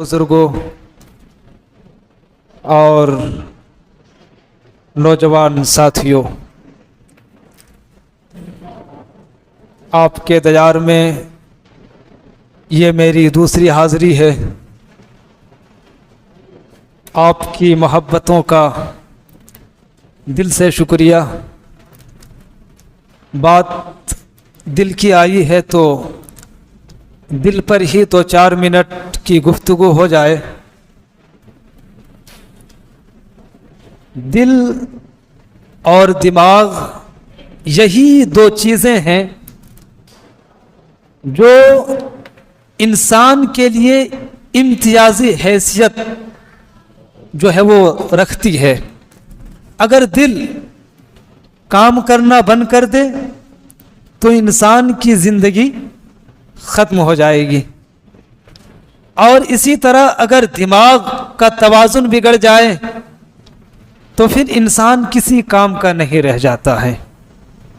बुजुर्गों और नौजवान साथियों, आपके दरबार में ये मेरी दूसरी हाज़िरी है। आपकी मोहब्बतों का दिल से शुक्रिया। बात दिल की आई है तो दिल पर ही तो 4 मिनट की गुफ्तगू हो जाए। दिल और दिमाग यही 2 चीज़ें हैं जो इंसान के लिए इम्तियाजी हैसियत जो है वो रखती है। अगर दिल काम करना बंद कर दे तो इंसान की ज़िंदगी ख़त्म हो जाएगी, और इसी तरह अगर दिमाग का तवाज़ुन बिगड़ जाए तो फिर इंसान किसी काम का नहीं रह जाता है।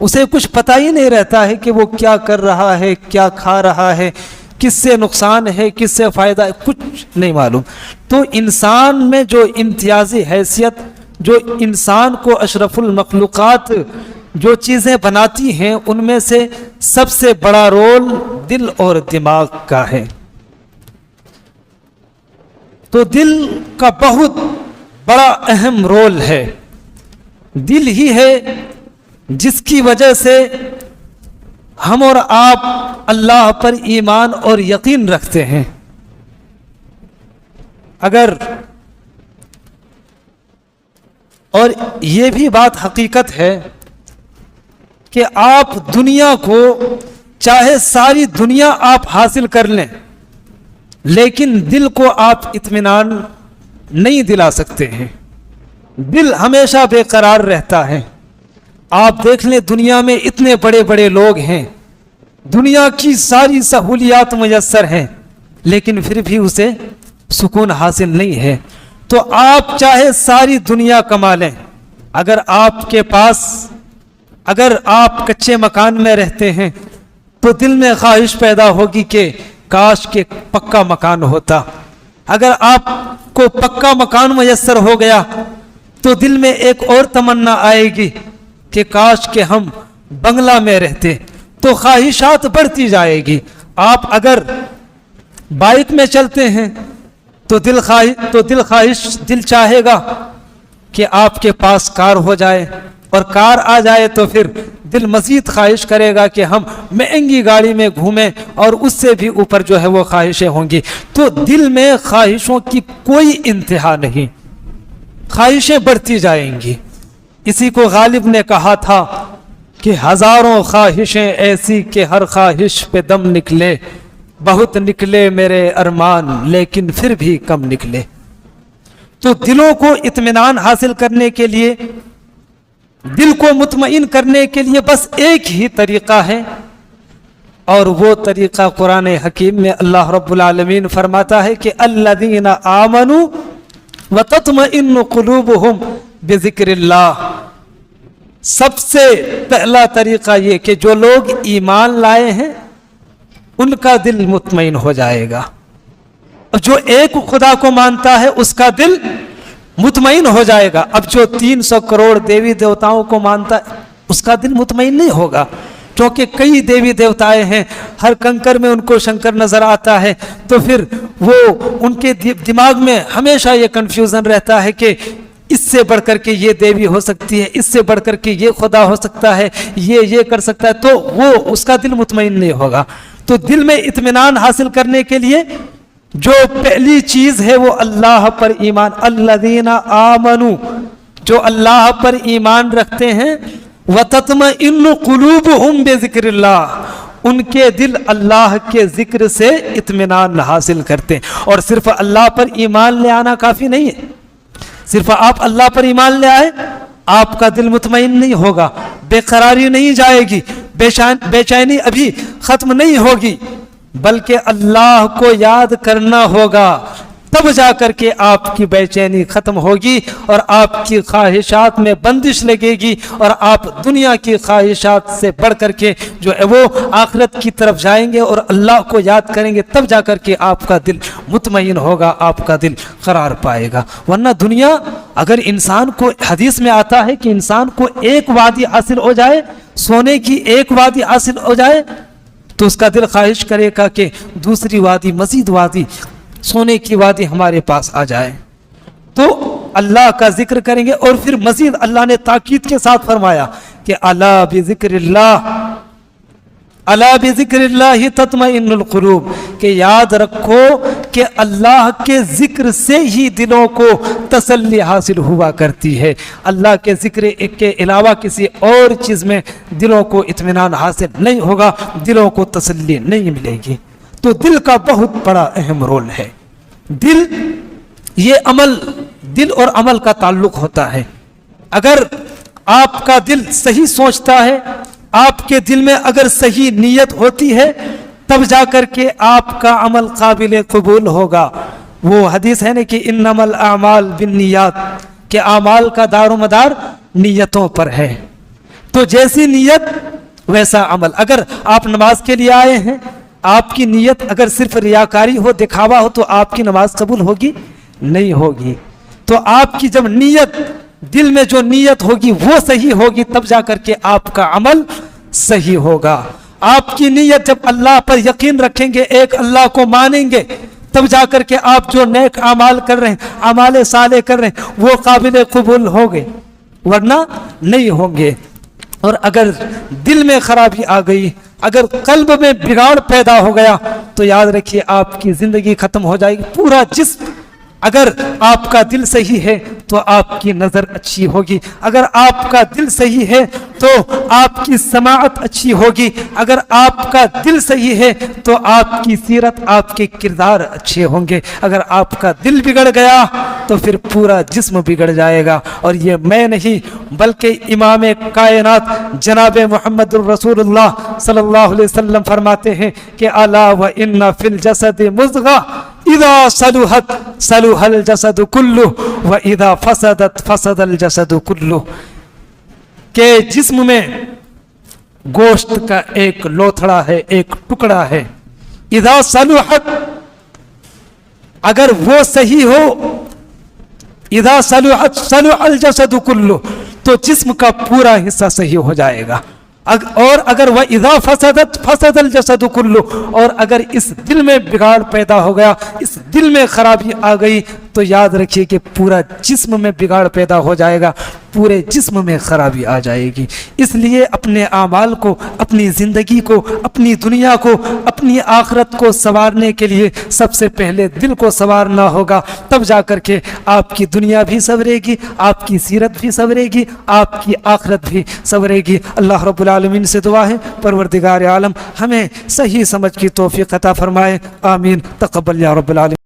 उसे कुछ पता ही नहीं रहता है कि वो क्या कर रहा है, क्या खा रहा है, किससे नुकसान है, किससे फ़ायदा है, कुछ नहीं मालूम। तो इंसान में जो इम्तियाजी हैसियत, जो इंसान को अशरफुल मखलूक़ात जो चीज़ें बनाती हैं, उनमें से सबसे बड़ा रोल दिल और दिमाग का है। तो दिल का बहुत बड़ा अहम रोल है। दिल ही है जिसकी वजह से हम और आप अल्लाह पर ईमान और यकीन रखते हैं। अगर और ये भी बात हकीकत है कि आप दुनिया को चाहे सारी दुनिया आप हासिल कर लें, लेकिन दिल को आप इत्मीनान नहीं दिला सकते हैं। दिल हमेशा बेकरार रहता है। आप देख लें, दुनिया में इतने बड़े बड़े लोग हैं, दुनिया की सारी सहूलियात मुयस्सर हैं, लेकिन फिर भी उसे सुकून हासिल नहीं है। तो आप चाहे सारी दुनिया कमा लें, अगर आप कच्चे मकान में रहते हैं तो दिल में ख्वाहिश पैदा होगी कि काश के पक्का मकान होता। अगर आपको पक्का मकान मुयस्सर हो गया तो दिल में एक और तमन्ना आएगी कि काश के हम बंगला में रहते। तो ख्वाहिशात बढ़ती जाएगी। आप अगर बाइक में चलते हैं तो दिल चाहेगा कि आपके पास कार हो जाए, और कार आ जाए तो फिर दिल मज़ीद ख्वाहिश करेगा कि हम महंगी गाड़ी में घूमें, और उससे भी ऊपर जो है वो ख्वाहिशें होंगी। तो दिल में ख्वाहिशों की कोई इंतहा नहीं, ख्वाहिशें बढ़ती जाएंगी। इसी को गालिब ने कहा था कि हज़ारों ख्वाहिशें ऐसी कि हर ख्वाहिश पे दम निकले, बहुत निकले मेरे अरमान लेकिन फिर भी कम निकले। तो दिलों को इत्मीनान हासिल करने के लिए, दिल को मुतमईन करने के लिए बस एक ही तरीक़ा है, और वो तरीक़ा कुरान हकीम में अल्लाह रब्बुल आलमीन फरमाता है कि अल्लज़ीना आमनू व तत्मइन्नु क़ुलूबुहुम बिज़िक्रिल्लाह। सबसे पहला तरीक़ा ये कि जो लोग ईमान लाए हैं उनका दिल मुतमईन हो जाएगा। जो एक खुदा को मानता है उसका दिल मुतमईन हो जाएगा। अब जो 300 करोड़ देवी देवताओं को मानता है उसका दिल मुतमईन नहीं होगा, क्योंकि कई देवी देवताएं हैं, हर कंकर में उनको शंकर नजर आता है। तो फिर वो उनके दिमाग में हमेशा ये कंफ्यूजन रहता है कि इससे बढ़कर के ये देवी हो सकती है, इससे बढ़कर के ये खुदा हो सकता है, ये कर सकता है, तो वो उसका दिल मुतमईन नहीं होगा। तो दिल में इत्मीनान हासिल करने के लिए जो पहली चीज है वो अल्लाह पर ईमान। अल्लज़ीना आमनू, जो अल्लाह पर ईमान रखते हैं, व तत्मइन्नु क़ुलूबुहुम बिज़िक्रिल्लाह, उनके दिल अल्लाह के जिक्र से इत्मीनान हासिल करते हैं। और सिर्फ अल्लाह पर ईमान ले आना काफी नहीं है। सिर्फ आप अल्लाह पर ईमान ले आए, आपका दिल मुतमईन नहीं होगा, बेकरारी नहीं जाएगी, बेचैनी अभी खत्म नहीं होगी, बल्कि अल्लाह को याद करना होगा, تب جا کر کے آپ کی بے چینی ختم ہوگی اور آپ کی خواہشات میں بندش لگے گی اور آپ دنیا کی خواہشات سے بڑھ کر کے جو ہے وہ آخرت کی طرف جائیں گے اور اللہ کو یاد کریں گے، تب جا کر کے آپ کا دل مطمئن ہوگا، آپ کا دل قرار پائے گا۔ ورنہ دنیا اگر انسان کو، حدیث میں آتا ہے کہ انسان کو ایک وادی حاصل ہو جائے، سونے کی ایک وادی حاصل ہو جائے تو اس کا دل خواہش کرے گا کہ دوسری وادی، مزید وادی، سونے کی وادی ہمارے پاس آ جائے۔ تو اللہ کا ذکر کریں گے اور پھر مزید اللہ نے تاکید کے ساتھ فرمایا کہ الا بذکر اللہ، الا بذکر اللہ تطمئن القلوب، کہ یاد رکھو کہ اللہ کے ذکر سے ہی دلوں کو تسلی حاصل ہوا کرتی ہے۔ اللہ کے ذکر کے علاوہ کسی اور چیز میں دلوں کو اطمینان حاصل نہیں ہوگا، دلوں کو تسلی نہیں ملے گی۔ تو دل کا بہت بڑا اہم رول ہے۔ دل، یہ عمل، دل اور عمل کا تعلق ہوتا ہے۔ اگر آپ کا دل صحیح سوچتا ہے، آپ کے دل میں اگر صحیح نیت ہوتی ہے، تب جا کر کے آپ کا عمل قابل قبول ہوگا۔ وہ حدیث ہے نا کہ انما الاعمال بالنیات، کہ اعمال کا دار و مدار نیتوں پر ہے۔ تو جیسی نیت ویسا عمل۔ اگر آپ نماز کے لیے آئے ہیں، آپ کی نیت اگر صرف ریاکاری ہو، دکھاوا ہو، تو آپ کی نماز قبول ہوگی؟ نہیں ہوگی۔ تو آپ کی جب نیت، دل میں جو نیت ہوگی وہ صحیح ہوگی، تب جا کر کے آپ کا عمل صحیح ہوگا۔ آپ کی نیت جب اللہ پر یقین رکھیں گے، ایک اللہ کو مانیں گے، تب جا کر کے آپ جو نیک اعمال کر رہے ہیں، اعمال صالح کر رہے ہیں، وہ قابل قبول ہوں گے، ورنہ نہیں ہوں گے۔ اور اگر دل میں خرابی آ گئی، اگر قلب میں بگاڑ پیدا ہو گیا، تو یاد رکھیے آپ کی زندگی ختم ہو جائے گی۔ پورا جسم، اگر آپ کا دل صحیح ہے تو آپ کی نظر اچھی ہوگی، اگر آپ کا دل صحیح ہے تو آپ کی سماعت اچھی ہوگی، اگر آپ کا دل صحیح ہے تو آپ کی سیرت، آپ کے کردار اچھے ہوں گے۔ اگر آپ کا دل بگڑ گیا تو پھر پورا جسم بگڑ جائے گا۔ اور یہ میں نہیں بلکہ امام کائنات جناب محمد الرسول اللہ صلی اللہ علیہ وسلم فرماتے ہیں کہ الا وان فی الجسد مضغہ اذا صلحت صلح الجسد کلہ واذا فسدت فسد الجسد کلہ، کہ جسم میں گوشت کا ایک لوتھڑا ہے، ایک ٹکڑا ہے، اذا صلحت، اگر وہ صحیح ہو، اذا صلحت صلح الجسد کلہ، تو جسم کا پورا حصہ صحیح ہو جائے گا۔ اور اگر وہ اذا فسدت فسد الجسد کلہ، اور اگر اس دل میں بگاڑ پیدا ہو گیا، اس دل میں خرابی آ گئی، تو یاد رکھیے کہ پورا جسم میں بگاڑ پیدا ہو جائے گا، پورے جسم میں خرابی آ جائے گی۔ اس لیے اپنے اعمال کو، اپنی زندگی کو، اپنی دنیا کو، اپنی آخرت کو سنوارنے کے لیے سب سے پہلے دل کو سنوارنا ہوگا، تب جا کر کے آپ کی دنیا بھی سنورے گی، آپ کی سیرت بھی سنورے گی، آپ کی آخرت بھی سنورے گی۔ اللہ رب العالمین سے دعا ہے پروردگار عالم ہمیں صحیح سمجھ کی توفیق عطا فرمائے، آمین۔ تقبل یا رب العالمین۔